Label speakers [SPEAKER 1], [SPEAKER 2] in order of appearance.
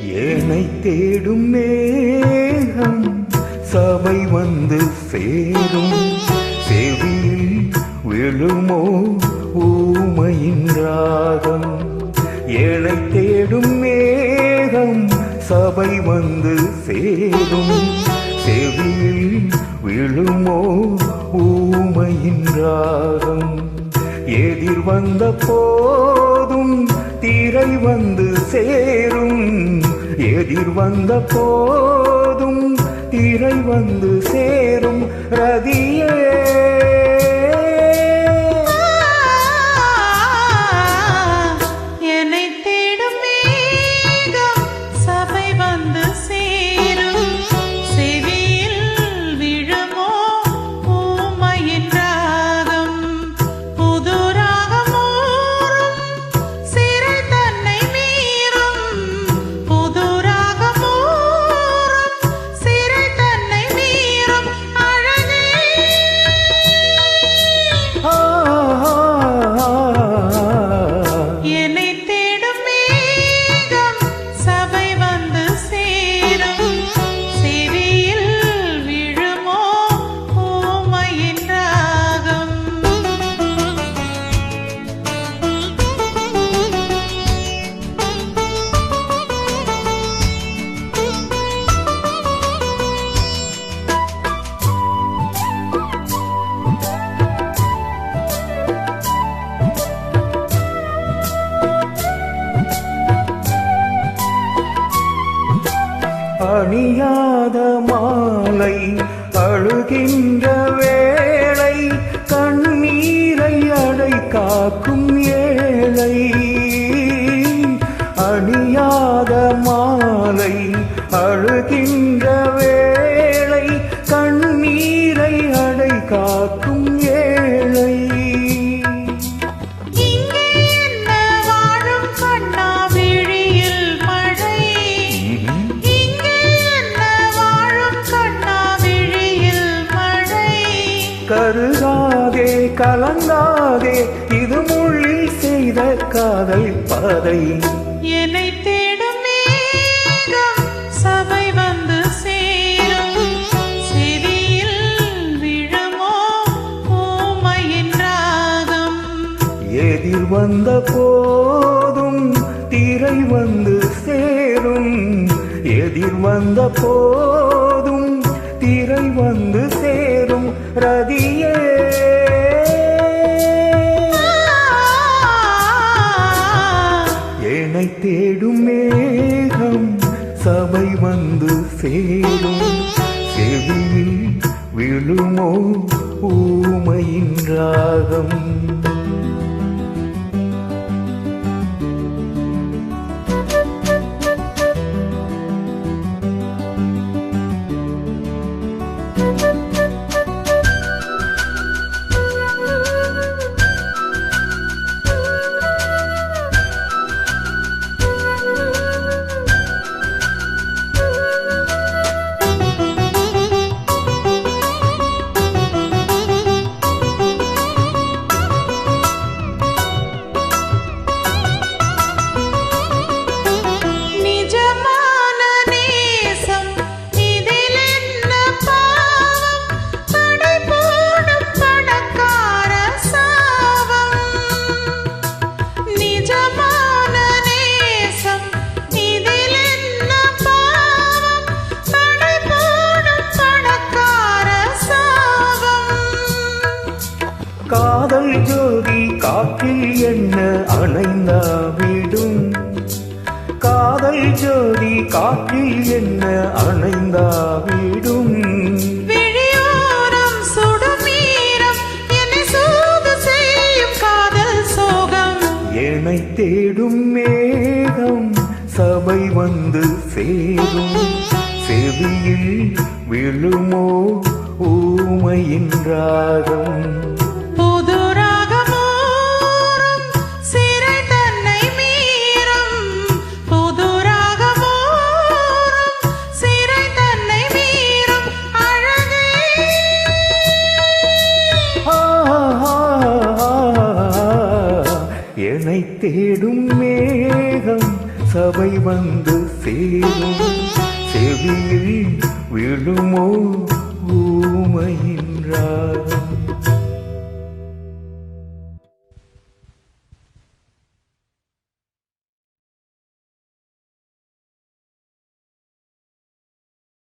[SPEAKER 1] ஏனை தேடும் மேகம் சபை வந்து சேரும், செவியில் விழுமோ ஊமையின் ராகம். ஏனை தேடும் மேகம் சபை வந்து சேரும், செவியில் விழுமோ ஊமையின் ராகம். எதிர் வந்த போதும் திரை வந்து சேரும், எதிர் வந்த போதும் திரை வந்து சேரும். ரதியே அணியாத மாலை அழுகின்ற வேளை, கண்ணீரை அடை காக்கும் ஏழை. அணியாத மாலை அழுகின்ற வேளை, கண்ணீரை அடை காக்கும் ஏழை. கருகாதே கலங்காதே, இது மொழில் செய்த காதல் பாதை.
[SPEAKER 2] என்னை தேடும் மேகம் சபை வந்து சேரும், செவியில் விழுமோ ஊமையின் ராகம்.
[SPEAKER 1] எதிர் வந்த போதும் திரை வந்து சேரும், எதிர் வந்த போதும் திரை வந்து சேரும். ரதியே ஏனை தேடும் மேகம் சபை வந்து சேரும், செவியில் விழுமோ ஊமையின் ராகம். காதல் ஜோதி காற்றில் என்ன அணைந்தாவிடும், காதல் ஜோதி காற்றில் என்ன அணைந்தாவிடும்.
[SPEAKER 2] விழியோரம் சுடும் நீரம் என்னை சூது செய்யும் காதல் சோகம்.
[SPEAKER 1] என்னை தேடும் மேகம் சபை வந்து சேரும், செவியில் விழுமோ ஊமையின் ராகம். என்னை தேடும் மேகம் சபை வந்து சேரும் செவியில் விழுமோ ஊமையின்றார்